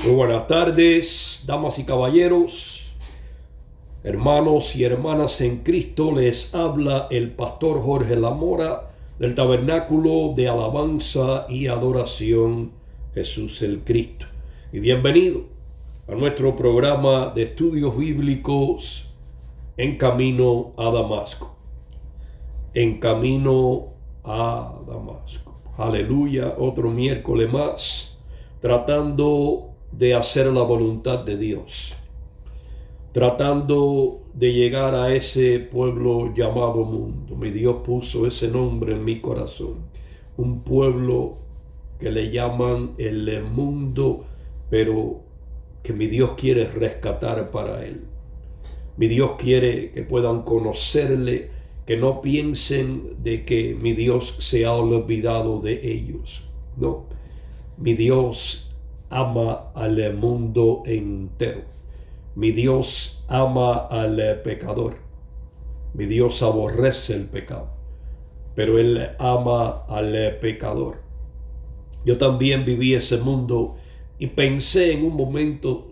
Muy buenas tardes, damas y caballeros, hermanos y hermanas en Cristo. Les habla el pastor Jorge Lamora del Tabernáculo de Alabanza y Adoración Jesús el Cristo. Y bienvenido a nuestro programa de estudios bíblicos En Camino a Damasco. En Camino a Damasco. Aleluya, otro miércoles más, tratando de hacer la voluntad de Dios, tratando de llegar a ese pueblo llamado mundo. Mi Dios puso ese nombre en mi corazón, un pueblo que le llaman el mundo, pero que mi Dios quiere rescatar para él. Mi Dios quiere que puedan conocerle, que no piensen de que mi Dios se ha olvidado de ellos. No, mi Dios ama al mundo entero. Mi Dios ama al pecador. Mi Dios aborrece el pecado, pero Él ama al pecador. Yo también viví ese mundo y pensé en un momento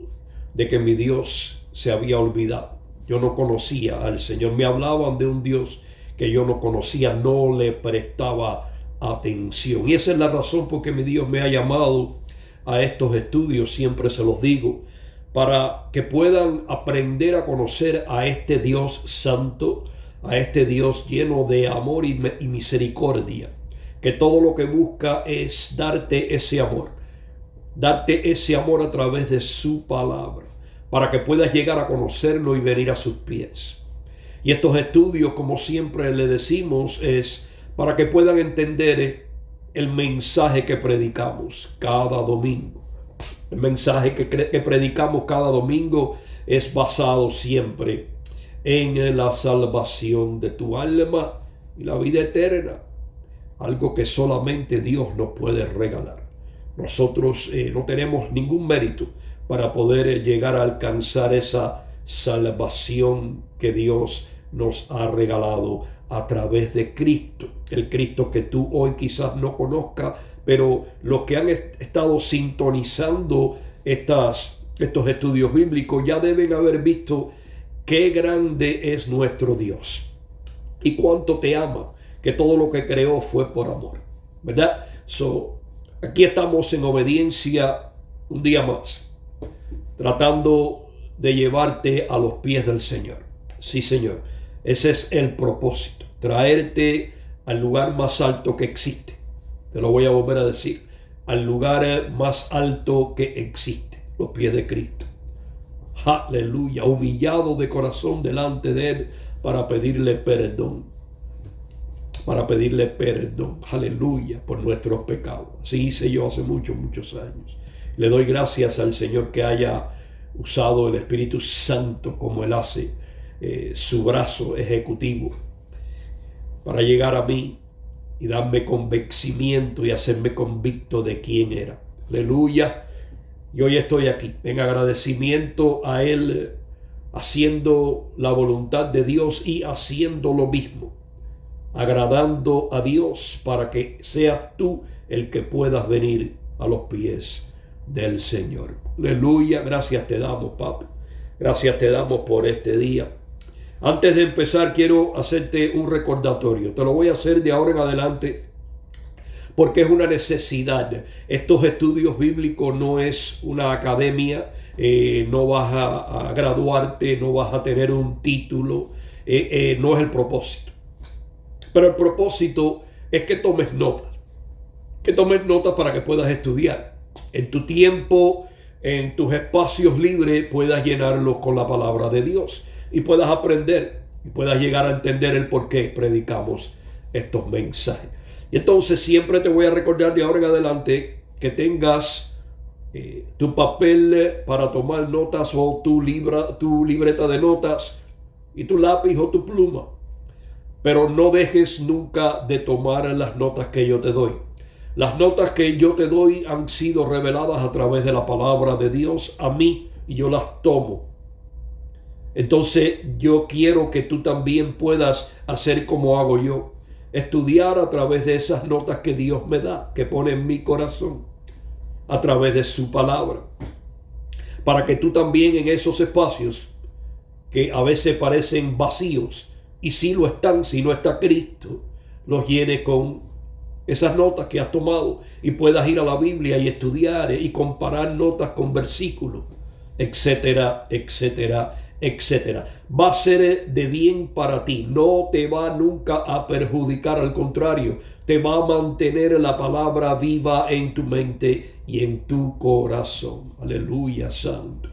de que mi Dios se había olvidado. Yo no conocía al Señor. Me hablaban de un Dios que yo no conocía, no le prestaba atención. Y esa es la razón por que mi Dios me ha llamado a estos estudios, siempre se los digo, para que puedan aprender a conocer a este Dios santo, a este Dios lleno de amor y misericordia, que todo lo que busca es darte ese amor a través de su palabra, para que puedas llegar a conocerlo y venir a sus pies. Y estos estudios, como siempre le decimos, es para que puedan entender el mensaje que predicamos cada domingo. El mensaje que predicamos cada domingo es basado siempre en la salvación de tu alma y la vida eterna, algo que solamente Dios nos puede regalar. Nosotros no tenemos ningún mérito para poder llegar a alcanzar esa salvación que Dios nos ha regalado a través de Cristo, el Cristo que tú hoy quizás no conozcas, pero los que han estado sintonizando estos estudios bíblicos ya deben haber visto qué grande es nuestro Dios y cuánto te ama, que todo lo que creó fue por amor, ¿verdad? Aquí estamos en obediencia un día más, tratando de llevarte a los pies del Señor. Sí, Señor, ese es el propósito, traerte al lugar más alto que existe. Te lo voy a volver a decir, al lugar más alto que existe, los pies de Cristo. Aleluya, humillado de corazón delante de Él para pedirle perdón. Aleluya, por nuestros pecados. Así hice yo hace muchos años. Le doy gracias al Señor que haya usado el Espíritu Santo como Él hace, su brazo ejecutivo para llegar a mí y darme convencimiento y hacerme convicto de quién era. Aleluya. Y hoy estoy aquí en agradecimiento a Él, haciendo la voluntad de Dios y haciendo lo mismo, agradando a Dios para que seas tú el que puedas venir a los pies del Señor. Aleluya. Gracias te damos, Papa. Gracias te damos por este día. Antes de empezar, quiero hacerte un recordatorio. Te lo voy a hacer de ahora en adelante porque es una necesidad. Estos estudios bíblicos no es una academia. No vas a graduarte, no vas a tener un título. No es el propósito. Pero el propósito es que tomes notas. Que tomes notas para que puedas estudiar. En tu tiempo, en tus espacios libres, puedas llenarlos con la palabra de Dios. Y puedas aprender y puedas llegar a entender el por qué predicamos estos mensajes. Y entonces siempre te voy a recordar de ahora en adelante que tengas tu papel para tomar notas o tu libreta de notas y tu lápiz o tu pluma. Pero no dejes nunca de tomar las notas que yo te doy. Las notas que yo te doy han sido reveladas a través de la palabra de Dios a mí y yo las tomo. Entonces yo quiero que tú también puedas hacer como hago yo. Estudiar a través de esas notas que Dios me da, que pone en mi corazón, a través de su palabra. para que tú también en esos espacios que a veces parecen vacíos, y si lo están, si no está Cristo, los llenes con esas notas que has tomado y puedas ir a la Biblia y estudiar y comparar notas con versículos, etcétera, etcétera, etcétera. Va a ser de bien para ti, no te va nunca a perjudicar, al contrario, te va a mantener la palabra viva en tu mente y en tu corazón. Aleluya, santo.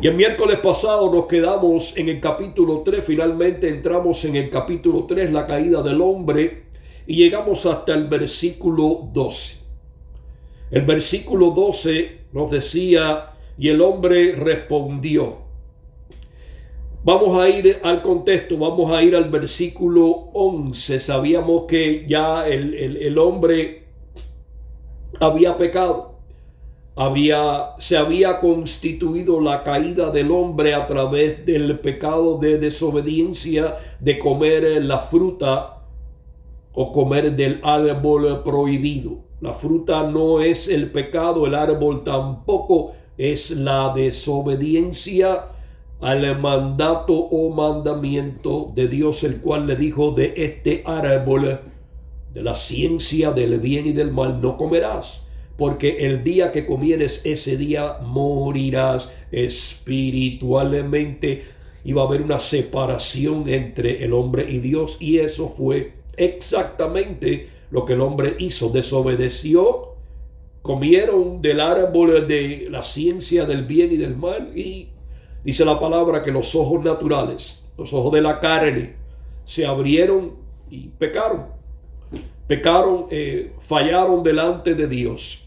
Y el miércoles pasado nos quedamos en el capítulo 3, finalmente entramos en el capítulo 3, la caída del hombre, y llegamos hasta el versículo 12. El versículo 12 nos decía, y el hombre respondió. Vamos a ir al contexto, vamos a ir al versículo 11. Sabíamos que ya el hombre había pecado. Se había constituido la caída del hombre a través del pecado de desobediencia, de comer la fruta o comer del árbol prohibido. La fruta no es el pecado, el árbol tampoco es la desobediencia al mandato o mandamiento de Dios, el cual le dijo: de este árbol, de la ciencia del bien y del mal, no comerás, porque el día que comieres, ese día morirás espiritualmente. Iba a haber una separación entre el hombre y Dios, y eso fue exactamente lo que el hombre hizo. Desobedeció, comieron del árbol de la ciencia del bien y del mal, y dice la palabra que los ojos naturales, los ojos de la carne, se abrieron y pecaron, fallaron delante de Dios.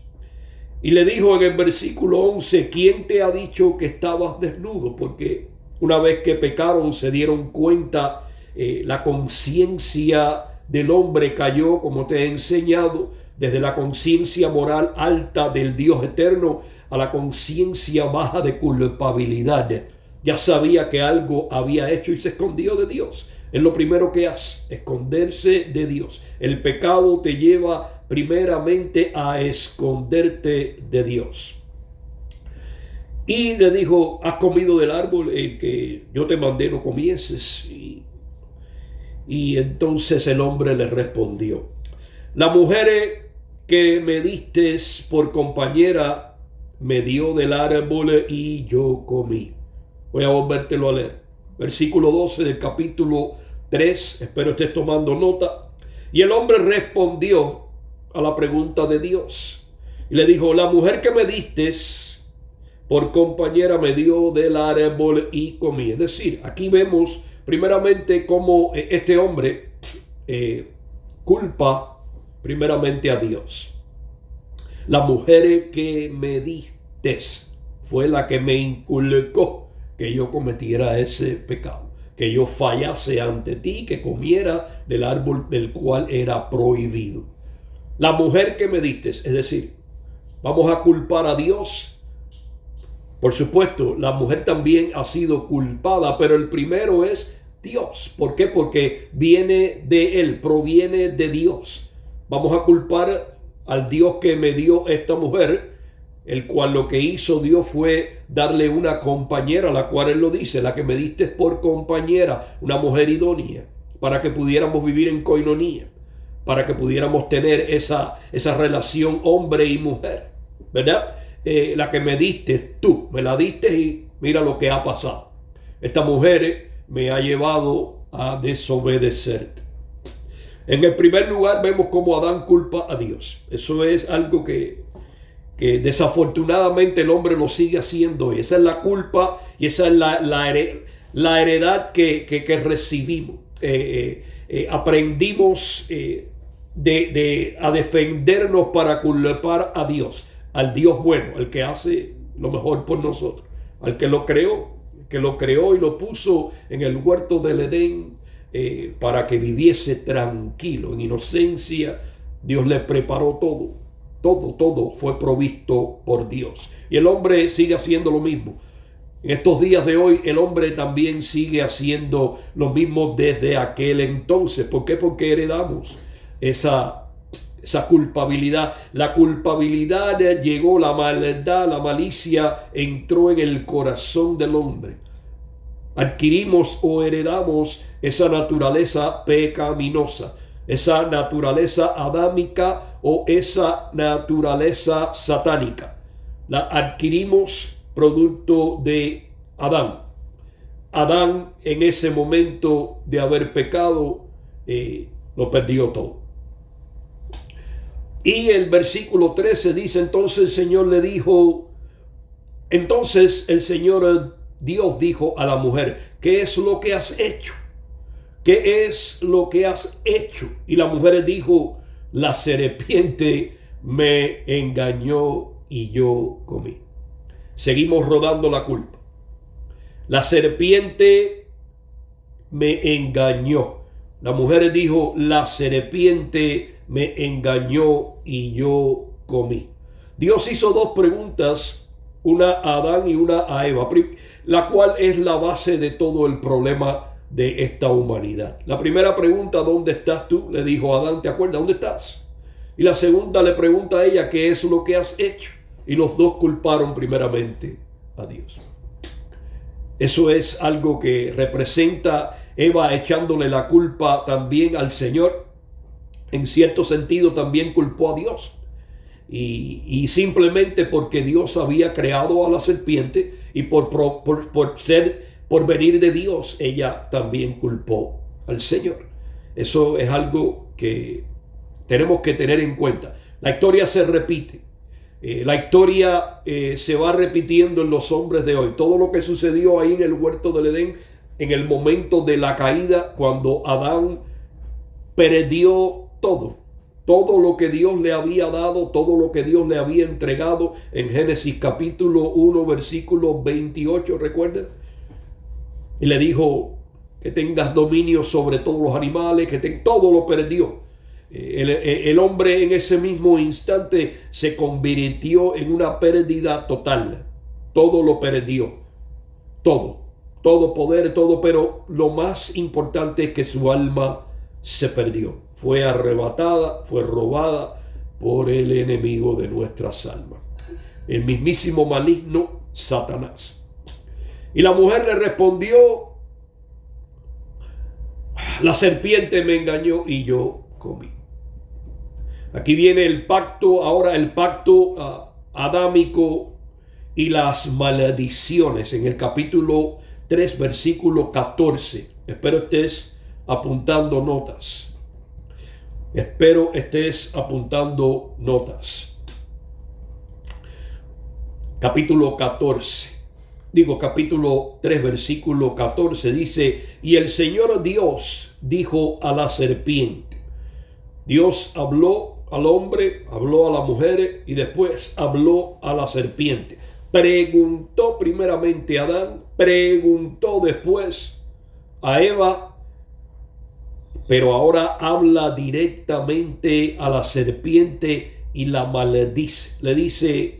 Y le dijo en el versículo 11: ¿quién te ha dicho que estabas desnudo? Porque una vez que pecaron se dieron cuenta, la conciencia del hombre cayó, como te he enseñado, desde la conciencia moral alta del Dios eterno a la conciencia baja de culpabilidad. Ya sabía que algo había hecho y se escondió de Dios. Es lo primero que hace, esconderse de Dios. El pecado te lleva primeramente a esconderte de Dios. Y le dijo: has comido del árbol que yo te mandé no comieses. Y entonces el hombre le respondió: la mujer que me diste por compañera me dio del árbol y yo comí. Voy a volvértelo a leer. Versículo 12 del capítulo 3. Espero estés tomando nota. Y el hombre respondió a la pregunta de Dios y le dijo: la mujer que me diste por compañera me dio del árbol y comí. Es decir, aquí vemos primeramente cómo este hombre culpa primeramente a Dios. La mujer que me diste fue la que me inculcó que yo cometiera ese pecado, que yo fallase ante ti, que comiera del árbol del cual era prohibido. La mujer que me diste, es decir, vamos a culpar a Dios. Por supuesto, la mujer también ha sido culpada, pero el primero es Dios. ¿Por qué? Porque viene de Él, proviene de Dios. Vamos a culpar al Dios que me dio esta mujer, el cual lo que hizo Dios fue darle una compañera, la cual Él lo dice: la que me diste por compañera, una mujer idónea, para que pudiéramos vivir en coinonía, para que pudiéramos tener esa relación hombre y mujer, ¿verdad? La que me diste, tú me la diste y mira lo que ha pasado. Esta mujer me ha llevado a desobedecerte. En el primer lugar vemos cómo Adán culpa a Dios. Eso es algo que desafortunadamente el hombre lo sigue haciendo. Y esa es la culpa y esa es la heredad que recibimos. Aprendimos a defendernos para culpar a Dios, al Dios bueno, al que hace lo mejor por nosotros, al que lo creó y lo puso en el huerto del Edén para que viviese tranquilo, en inocencia. Dios le preparó todo fue provisto por Dios. Y el hombre sigue haciendo lo mismo. En estos días de hoy el hombre también sigue haciendo lo mismo desde aquel entonces. ¿Por qué? Porque heredamos esa esa culpabilidad. La culpabilidad llegó, la maldad, la malicia entró en el corazón del hombre. Adquirimos o heredamos esa naturaleza pecaminosa, esa naturaleza adámica o esa naturaleza satánica. La adquirimos producto de Adán. Adán, en ese momento de haber pecado, lo perdió todo. Y el versículo 13 dice: entonces el Señor le dijo, entonces el Señor Dios dijo a la mujer: ¿qué es lo que has hecho? ¿Qué es lo que has hecho? Y la mujer dijo: la serpiente me engañó y yo comí. Seguimos rodando la culpa. La serpiente me engañó. La mujer dijo: la serpiente me engañó y yo comí. Dios hizo dos preguntas, una a Adán y una a Eva, la cual es la base de todo el problema de esta humanidad. La primera pregunta: ¿dónde estás tú? Le dijo a Adán, ¿te acuerdas? ¿Dónde estás? Y la segunda le pregunta a ella: ¿qué es lo que has hecho? Y los dos culparon primeramente a Dios. Eso es algo que representa Eva echándole la culpa también al Señor. En cierto sentido también culpó a Dios. Y simplemente porque Dios había creado a la serpiente y por venir de Dios, ella también culpó al Señor. Eso es algo que tenemos que tener en cuenta. La historia se repite. La historia se va repitiendo en los hombres de hoy. Todo lo que sucedió ahí en el huerto del Edén, en el momento de la caída, cuando Adán perdió todo lo que Dios le había dado, todo lo que Dios le había entregado, en Génesis capítulo 1, versículo 28, ¿recuerdan? Y le dijo que tengas dominio sobre todos los animales, todo lo perdió. El hombre en ese mismo instante se convirtió en una pérdida total. Todo lo perdió. Todo poder, todo, pero lo más importante es que su alma se perdió. Fue arrebatada, fue robada por el enemigo de nuestras almas, el mismísimo maligno Satanás. Y la mujer le respondió: la serpiente me engañó y yo comí. Aquí viene el pacto, ahora el pacto adámico y las maldiciones en el capítulo 3, versículo 14. Espero estés apuntando notas. Capítulo 3, versículo 14 dice: y el Señor Dios dijo a la serpiente. Dios habló al hombre, habló a la mujer y después habló a la serpiente. Preguntó primeramente a Adán, preguntó después a Eva, pero ahora habla directamente a la serpiente y la maldice. Le dice: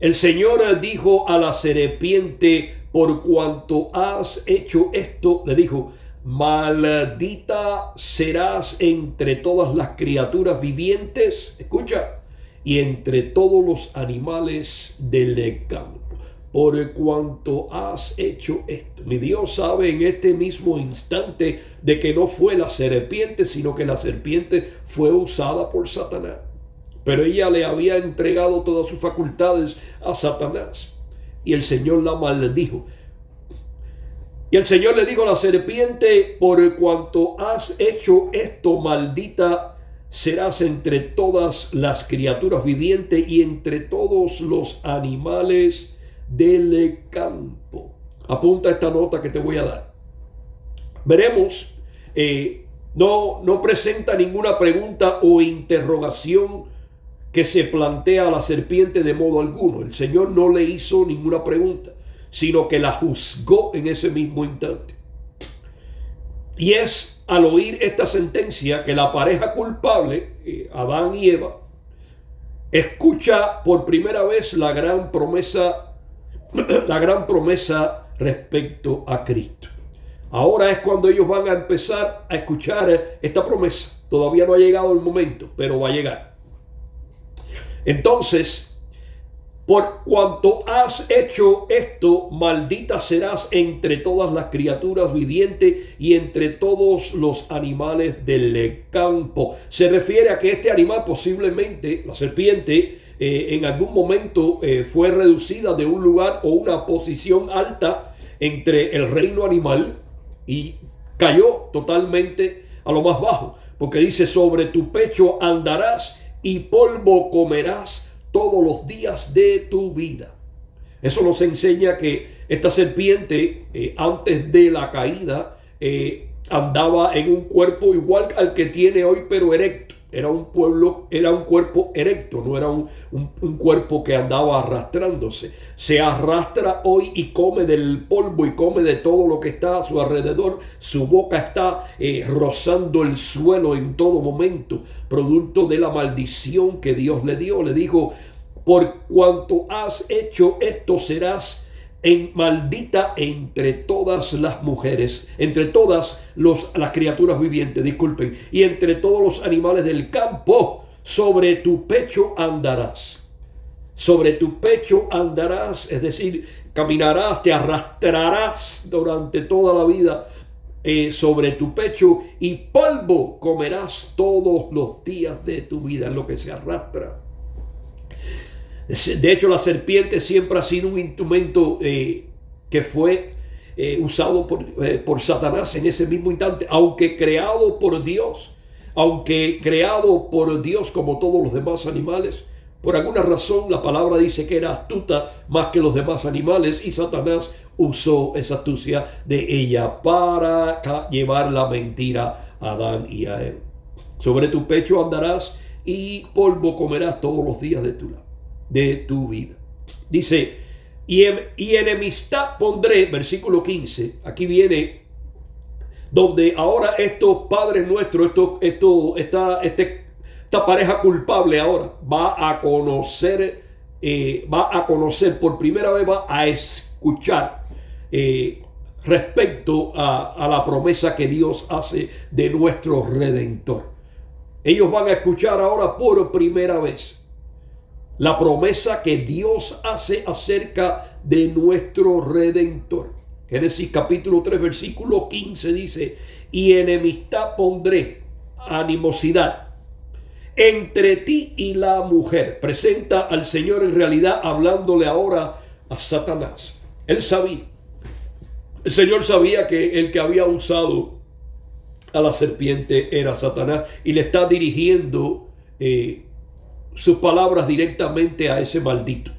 el Señor dijo a la serpiente: por cuanto has hecho esto, le dijo, maldita serás entre todas las criaturas vivientes, escucha, y entre todos los animales del campo. Por cuanto has hecho esto. Mi Dios sabe en este mismo instante de que no fue la serpiente, sino que la serpiente fue usada por Satanás. Pero ella le había entregado todas sus facultades a Satanás. Y el Señor la maldijo. Y el Señor le dijo a la serpiente: por cuanto has hecho esto, maldita serás entre todas las criaturas vivientes y entre todos los animales del campo. Apunta esta nota que te voy a dar. Veremos, no presenta ninguna pregunta o interrogación que se plantea a la serpiente de modo alguno. El Señor no le hizo ninguna pregunta, sino que la juzgó en ese mismo instante. Y es al oír esta sentencia que la pareja culpable, Adán y Eva, escucha por primera vez la gran promesa respecto a Cristo. Ahora es cuando ellos van a empezar a escuchar esta promesa. Todavía no ha llegado el momento, pero va a llegar. Entonces, por cuanto has hecho esto, maldita serás entre todas las criaturas vivientes y entre todos los animales del campo. Se refiere a que este animal, posiblemente la serpiente, en algún momento fue reducida de un lugar o una posición alta entre el reino animal y cayó totalmente a lo más bajo, porque dice: sobre tu pecho andarás y polvo comerás todos los días de tu vida. Eso nos enseña que esta serpiente, antes de la caída, andaba en un cuerpo igual al que tiene hoy, pero erecto. Era un cuerpo erecto, no era un cuerpo que andaba arrastrándose. Se arrastra hoy y come del polvo y come de todo lo que está a su alrededor. Su boca está rozando el suelo en todo momento, producto de la maldición que Dios le dio. Le dijo: por cuanto has hecho esto, serás maldita entre todas las mujeres, entre todas las criaturas vivientes, disculpen, y entre todos los animales del campo. Sobre tu pecho andarás. Sobre tu pecho andarás, es decir, caminarás, te arrastrarás durante toda la vida sobre tu pecho, y polvo comerás todos los días de tu vida. Es lo que se arrastra. De hecho, la serpiente siempre ha sido un instrumento que fue usado por Satanás en ese mismo instante, aunque creado por Dios como todos los demás animales. Por alguna razón la palabra dice que era astuta más que los demás animales, y Satanás usó esa astucia de ella para llevar la mentira a Adán y a Eva. Sobre tu pecho andarás y polvo comerás todos los días de tu vida. Dice: y enemistad pondré, versículo 15. Aquí viene donde ahora estos padres nuestros, esta pareja culpable ahora va a conocer por primera vez, va a escuchar respecto a la promesa que Dios hace de nuestro Redentor. Ellos van a escuchar ahora por primera vez la promesa que Dios hace acerca de nuestro Redentor. Génesis capítulo 3, versículo 15 dice: y enemistad pondré, animosidad, entre ti y la mujer. Presenta al Señor en realidad hablándole ahora a Satanás. El Señor sabía que el que había usado a la serpiente era Satanás, y le está dirigiendo sus palabras directamente a ese maldito.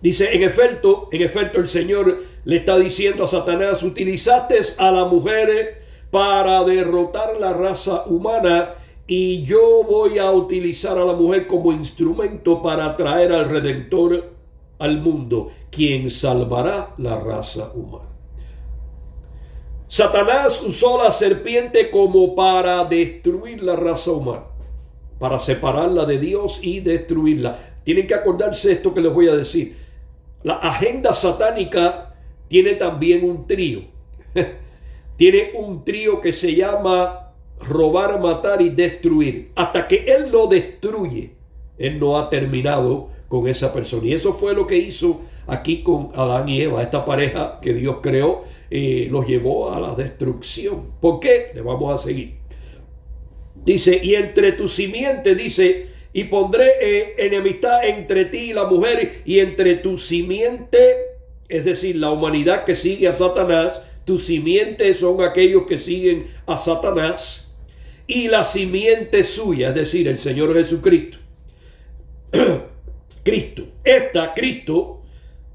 Dice: en efecto el Señor le está diciendo a Satanás: utilizaste a la mujer para derrotar la raza humana, y yo voy a utilizar a la mujer como instrumento para traer al Redentor al mundo, quien salvará la raza humana. Satanás usó la serpiente como para destruir la raza humana, para separarla de Dios y destruirla. Tienen que acordarse esto que les voy a decir. La agenda satánica tiene también un trío. Tiene un trío que se llama robar, matar y destruir. Hasta que Él no destruye, Él no ha terminado con esa persona. Y eso fue lo que hizo aquí con Adán y Eva. Esta pareja que Dios creó los llevó a la destrucción. ¿Por qué? Le vamos a seguir. Dice: y entre tu simiente, dice, y pondré enemistad entre ti y la mujer, y entre tu simiente, es decir, la humanidad que sigue a Satanás, tu simiente son aquellos que siguen a Satanás, y la simiente suya, es decir, el Señor Jesucristo. Cristo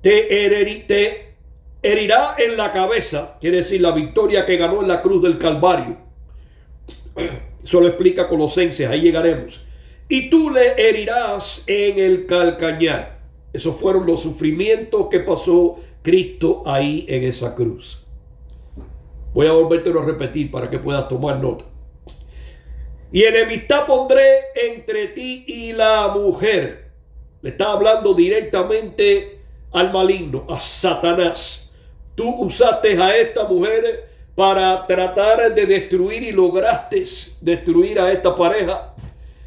te herirá en la cabeza, quiere decir la victoria que ganó en la cruz del Calvario. Eso lo explica Colosenses, ahí llegaremos. Y tú le herirás en el calcañar. Esos fueron los sufrimientos que pasó Cristo ahí en esa cruz. Voy a volvértelo a repetir para que puedas tomar nota. Y enemistad pondré entre ti y la mujer. Le está hablando directamente al maligno, a Satanás. Tú usaste a esta mujer para tratar de destruir, y lograste destruir a esta pareja.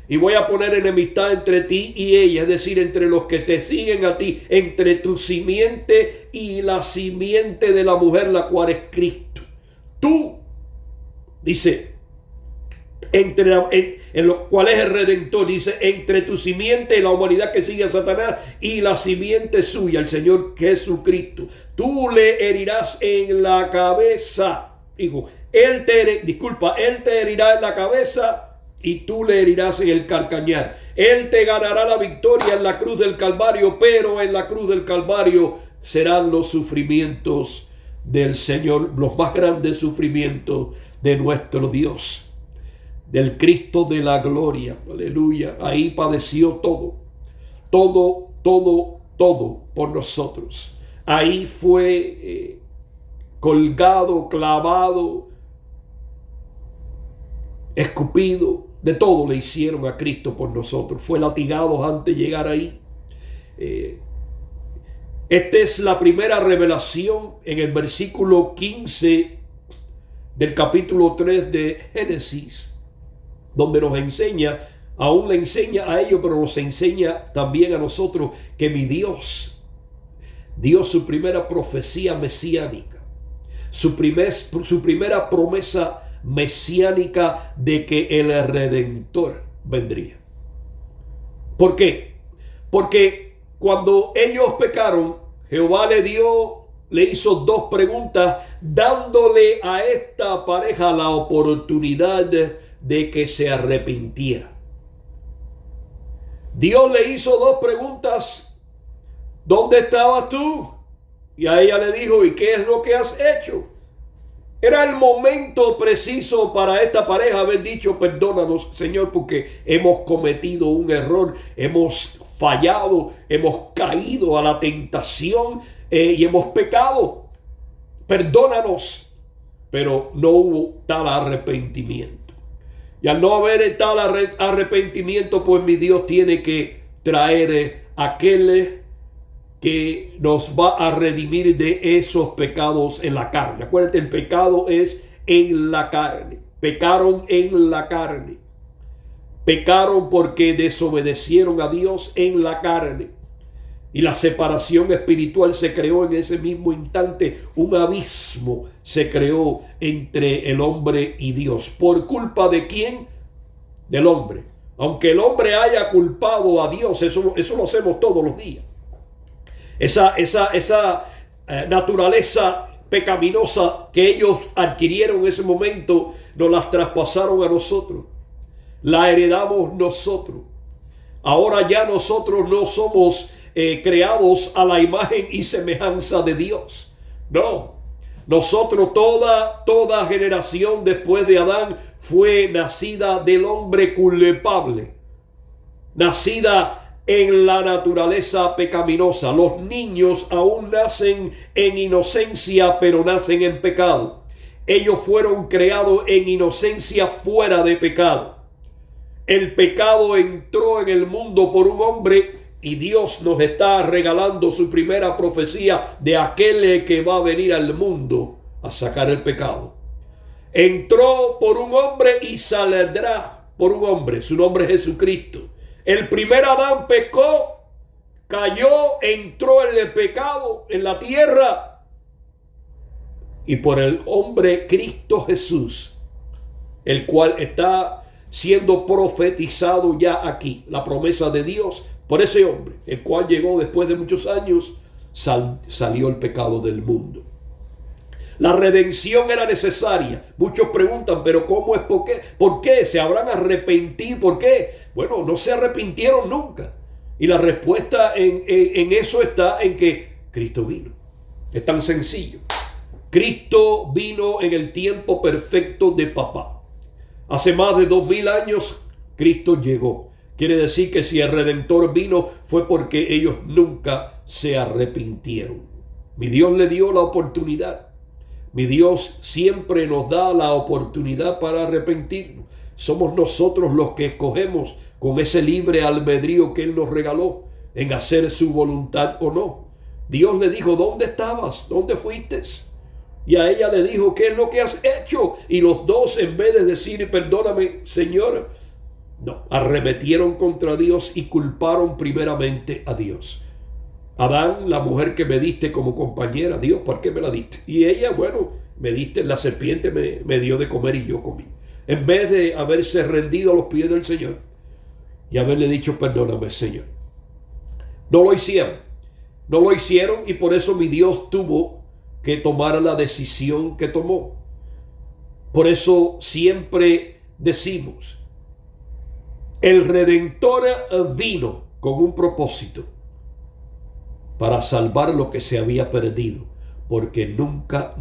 Y voy a poner enemistad entre ti y ella, es decir, entre los que te siguen a ti, entre tu simiente y la simiente de la mujer, la cual es Cristo. Tú, dice, en lo cual es el Redentor, dice, entre tu simiente y la humanidad que sigue a Satanás y la simiente suya, el Señor Jesucristo. Tú le herirás en la cabeza. Digo, él te herirá en la cabeza y tú le herirás en el calcañar. Él te ganará la victoria en la cruz del Calvario, pero en la cruz del Calvario serán los sufrimientos del Señor, los más grandes sufrimientos de nuestro Dios, del Cristo de la gloria. Aleluya. Ahí padeció todo por nosotros. Ahí fue colgado, clavado, escupido, de todo le hicieron a Cristo por nosotros. Fue latigado antes de llegar ahí. Esta es la primera revelación en el versículo 15 del capítulo 3 de Génesis, donde nos enseña, aún le enseña a ellos, pero nos enseña también a nosotros que mi Dios dio su primera profecía mesiánica, su primera promesa mesiánica de que el Redentor vendría. ¿Por qué? Porque cuando ellos pecaron, Jehová le hizo dos preguntas, dándole a esta pareja la oportunidad de que se arrepintiera. Dios le hizo dos preguntas. ¿Dónde estabas tú? Y a ella le dijo, ¿y qué es lo que has hecho? Era el momento preciso para esta pareja haber dicho, perdónanos, Señor, porque hemos cometido un error, hemos fallado, hemos caído a la tentación y hemos pecado. Perdónanos. Pero no hubo tal arrepentimiento. Y al no haber tal arrepentimiento, pues mi Dios tiene que traer aquel que nos va a redimir de esos pecados en la carne. Acuérdate, el pecado es en la carne. Pecaron en la carne. Pecaron porque desobedecieron a Dios en la carne. Y la separación espiritual se creó en ese mismo instante. Un abismo se creó entre el hombre y Dios. ¿Por culpa de quién? Del hombre. Aunque el hombre haya culpado a Dios, eso lo hacemos todos los días. Esa naturaleza pecaminosa que ellos adquirieron en ese momento, nos las traspasaron a nosotros. La heredamos nosotros. Ahora ya nosotros no somos creados a la imagen y semejanza de Dios. No. Nosotros, toda generación después de Adán fue nacida del hombre culpable. Nacida en la naturaleza pecaminosa. Los niños aún nacen en inocencia, pero nacen en pecado. Ellos fueron creados en inocencia fuera de pecado. El pecado entró en el mundo por un hombre y Dios nos está regalando su primera profecía de aquel que va a venir al mundo a sacar el pecado. Entró por un hombre y saldrá por un hombre. Su nombre es Jesucristo. El primer Adán pecó, cayó, entró en el pecado en la tierra. Y por el hombre Cristo Jesús, el cual está siendo profetizado ya aquí, la promesa de Dios, por ese hombre, el cual llegó después de muchos años, salió el pecado del mundo. La redención era necesaria. Muchos preguntan, pero ¿cómo es? ¿Por qué? ¿Por qué? ¿Se habrán arrepentido? ¿Por qué? Bueno, no se arrepintieron nunca. Y la respuesta en eso está en que Cristo vino. Es tan sencillo. Cristo vino en el tiempo perfecto de papá. Hace más de 2000 años Cristo llegó. Quiere decir que si el Redentor vino fue porque ellos nunca se arrepintieron. Mi Dios le dio la oportunidad. Mi Dios siempre nos da la oportunidad para arrepentirnos. Somos nosotros los que escogemos con ese libre albedrío que Él nos regaló en hacer su voluntad o no. Dios le dijo, ¿dónde estabas? ¿Dónde fuiste? Y a ella le dijo, ¿qué es lo que has hecho? Y los dos, en vez de decir, perdóname, Señor, no, arremetieron contra Dios y culparon primeramente a Dios. Adán, la mujer que me diste como compañera, Dios, ¿por qué me la diste? Y ella, bueno, me diste, la serpiente me dio de comer y yo comí. En vez de haberse rendido a los pies del Señor y haberle dicho, perdóname, Señor. No lo hicieron. No lo hicieron y por eso mi Dios tuvo que tomar la decisión que tomó. Por eso siempre decimos, el Redentor vino con un propósito para salvar lo que se había perdido, porque nunca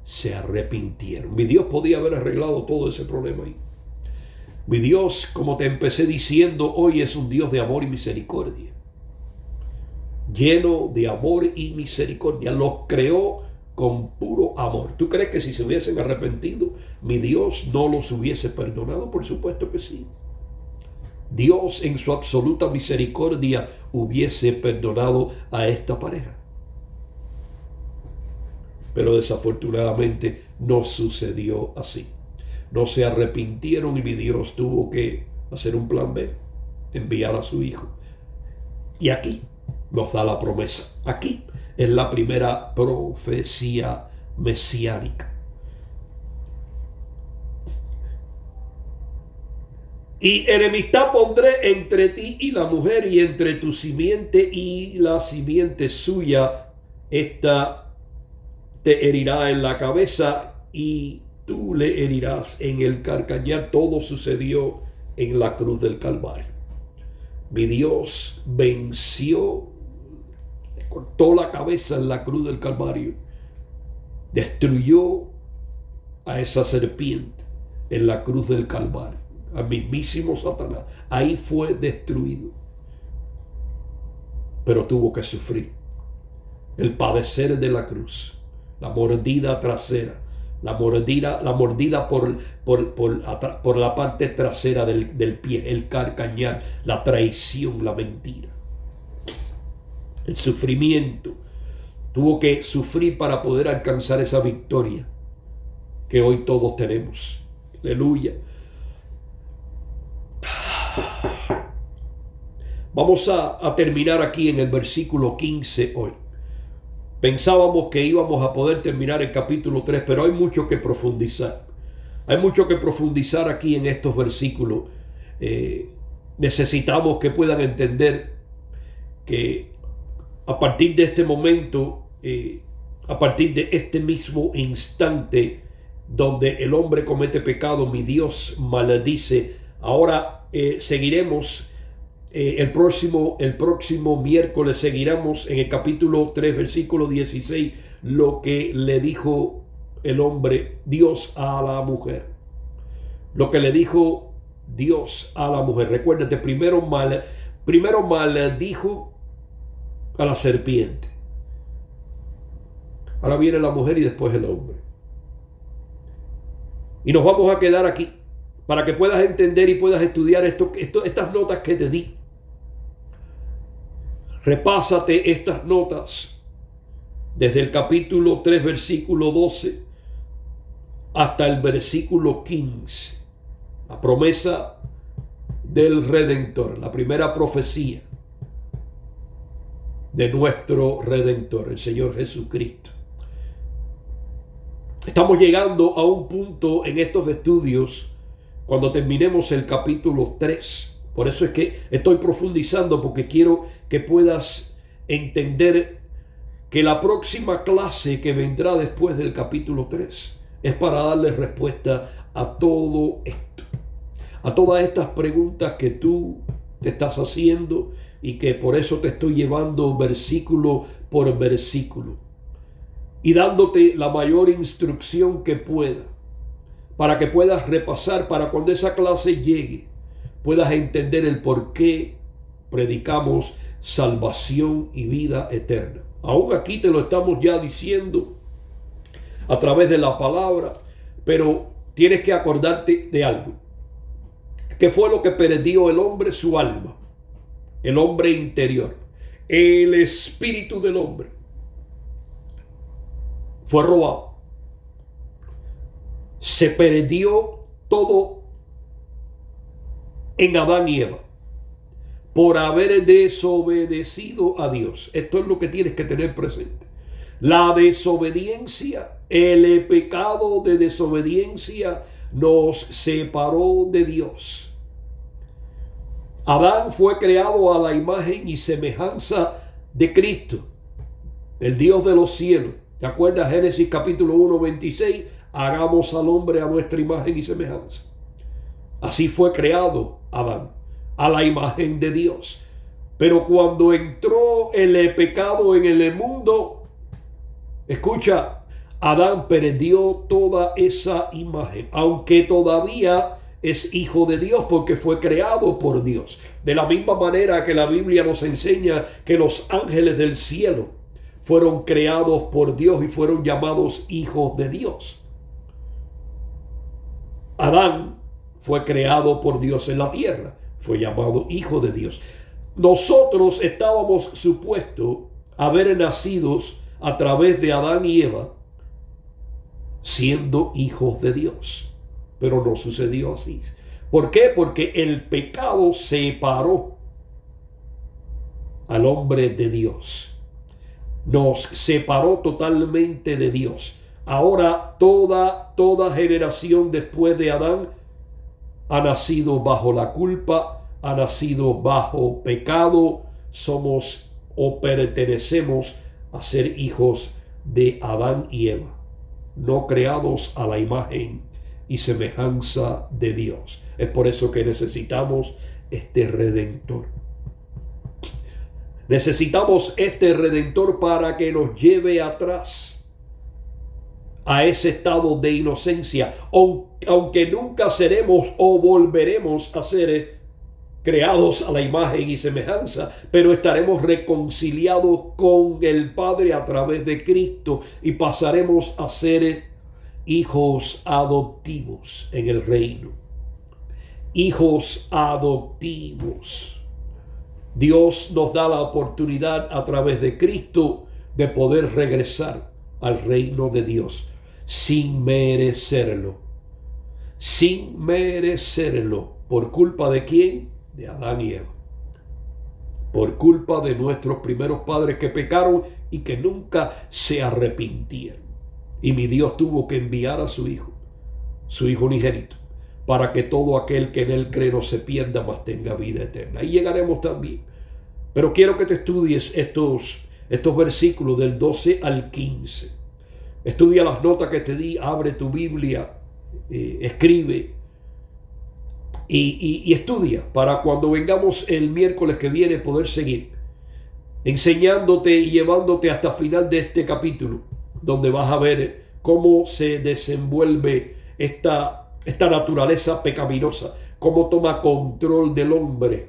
se arrepintieron. Mi Dios podía haber arreglado todo ese problema ahí. Mi Dios, como te empecé diciendo, hoy es un Dios de amor y misericordia. Lleno de amor y misericordia. Los creó con puro amor. ¿Tú crees que si se hubiesen arrepentido, mi Dios no los hubiese perdonado? Por supuesto que sí. Dios en su absoluta misericordia hubiese perdonado a esta pareja. Pero desafortunadamente no sucedió así. No se arrepintieron y mi Dios tuvo que hacer un plan B, enviar a su hijo. Y aquí nos da la promesa. Aquí es la primera profecía mesiánica. Y enemistad pondré entre ti y la mujer, y entre tu simiente y la simiente suya. Esta te herirá en la cabeza y tú le herirás en el calcañar. Todo sucedió en la cruz del Calvario. Mi Dios venció, cortó la cabeza en la cruz del Calvario, destruyó a esa serpiente en la cruz del Calvario, al mismísimo Satanás. Ahí fue destruido, pero tuvo que sufrir el padecer de la cruz, la mordida trasera, la mordida por la parte trasera del pie, el carcañar, la traición, la mentira, el sufrimiento. Tuvo que sufrir para poder alcanzar esa victoria que hoy todos tenemos. Aleluya. Vamos a terminar aquí en el versículo 15 hoy. Pensábamos que íbamos a poder terminar el capítulo 3, pero hay mucho que profundizar. Hay mucho que profundizar aquí en estos versículos. Necesitamos que puedan entender que a partir de este momento, a partir de este mismo instante donde el hombre comete pecado, mi Dios maldice. Ahora seguiremos. El próximo miércoles seguiremos en el capítulo 3, versículo 16, lo que le dijo el hombre, Dios a la mujer. Lo que le dijo Dios a la mujer. Recuérdate, primero maldijo a la serpiente. Ahora viene la mujer y después el hombre. Y nos vamos a quedar aquí para que puedas entender y puedas estudiar estas notas que te di. Repásate estas notas desde el capítulo 3, versículo 12 hasta el versículo 15. La promesa del Redentor, la primera profecía de nuestro Redentor, el Señor Jesucristo. Estamos llegando a un punto en estos estudios cuando terminemos el capítulo 3. Por eso es que estoy profundizando, porque quiero que puedas entender que la próxima clase que vendrá después del capítulo 3 es para darle respuesta a todo esto, a todas estas preguntas que tú te estás haciendo, y que por eso te estoy llevando versículo por versículo y dándote la mayor instrucción que pueda, para que puedas repasar, para cuando esa clase llegue puedas entender el por qué predicamos salvación y vida eterna. Aún aquí te lo estamos ya diciendo a través de la palabra, pero tienes que acordarte de algo. ¿Qué fue lo que perdió el hombre? Su alma, el hombre interior, el espíritu del hombre. fue robado. Se perdió todo en Adán y Eva por haber desobedecido a Dios. Esto es lo que tienes que tener presente. La desobediencia, el pecado de desobediencia nos separó de Dios. Adán fue creado a la imagen y semejanza de Cristo, el Dios de los cielos. ¿Te acuerdas? Génesis capítulo 1, 26. Hagamos al hombre a nuestra imagen y semejanza. Así fue creado Adán, a la imagen de Dios. Pero cuando entró el pecado en el mundo, escucha, Adán perdió toda esa imagen, aunque todavía es hijo de Dios porque fue creado por Dios. De la misma manera que la Biblia nos enseña que los ángeles del cielo fueron creados por Dios y fueron llamados hijos de Dios. Adán fue creado por Dios en la tierra, fue llamado hijo de Dios. Nosotros estábamos supuestos a haber nacidos a través de Adán y Eva siendo hijos de Dios, pero no sucedió así. ¿Por qué? Porque el pecado separó al hombre de Dios, nos separó totalmente de Dios. Ahora toda generación después de Adán ha nacido bajo la culpa, ha nacido bajo pecado. Somos o pertenecemos a ser hijos de Adán y Eva, no creados a la imagen y semejanza de Dios. Es por eso que necesitamos este Redentor. Necesitamos este Redentor para que nos lleve atrás a ese estado de inocencia, aunque nunca seremos o volveremos a ser creados a la imagen y semejanza, pero estaremos reconciliados con el Padre a través de Cristo y pasaremos a ser hijos adoptivos en el reino. Hijos adoptivos. Dios nos da la oportunidad a través de Cristo de poder regresar al reino de Dios sin merecerlo. Sin merecerlo. ¿Por culpa de quién? De Adán y Eva. Por culpa de nuestros primeros padres que pecaron y que nunca se arrepintieron. Y mi Dios tuvo que enviar a su Hijo unigénito, para que todo aquel que en Él cree no se pierda, mas tenga vida eterna. Ahí llegaremos también. Pero quiero que te estudies estos versículos del 12 al 15. Estudia las notas que te di, abre tu Biblia, escribe y estudia para cuando vengamos el miércoles que viene poder seguir enseñándote y llevándote hasta el final de este capítulo, donde vas a ver cómo se desenvuelve esta naturaleza pecaminosa, cómo toma control del hombre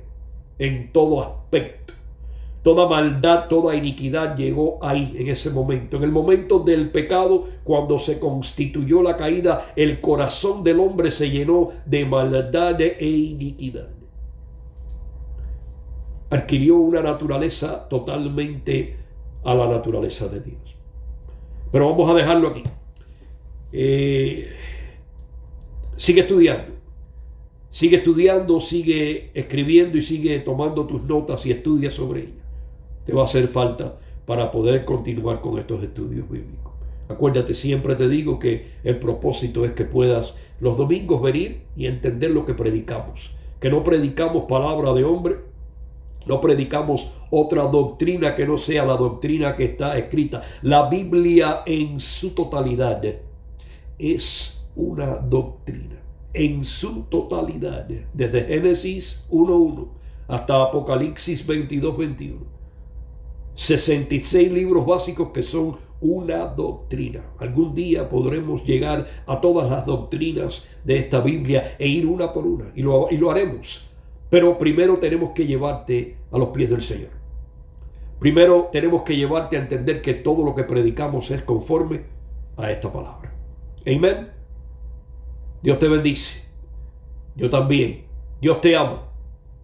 en todo aspecto. Toda maldad, toda iniquidad llegó ahí en ese momento. En el momento del pecado, cuando se constituyó la caída, el corazón del hombre se llenó de maldad e iniquidad. Adquirió una naturaleza totalmente a la naturaleza de Dios. Pero vamos a dejarlo aquí. Sigue estudiando. Sigue estudiando, sigue escribiendo y sigue tomando tus notas y estudia sobre ellas. Te va a hacer falta para poder continuar con estos estudios bíblicos. Acuérdate, siempre te digo que el propósito es que puedas los domingos venir y entender lo que predicamos. Que no predicamos palabra de hombre, no predicamos otra doctrina que no sea la doctrina que está escrita. La Biblia en su totalidad es una doctrina. En su totalidad, desde Génesis 1:1 hasta Apocalipsis 22:21. 66 libros básicos que son una doctrina. Algún día podremos llegar a todas las doctrinas de esta Biblia e ir una por una, y lo haremos. Pero primero tenemos que llevarte a los pies del Señor. Primero tenemos que llevarte a entender que todo lo que predicamos es conforme a esta palabra. Amén. Dios te bendice. Yo también. Dios te ama.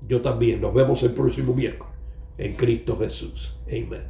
Yo también. Nos vemos el próximo miércoles en Cristo Jesús. Amén.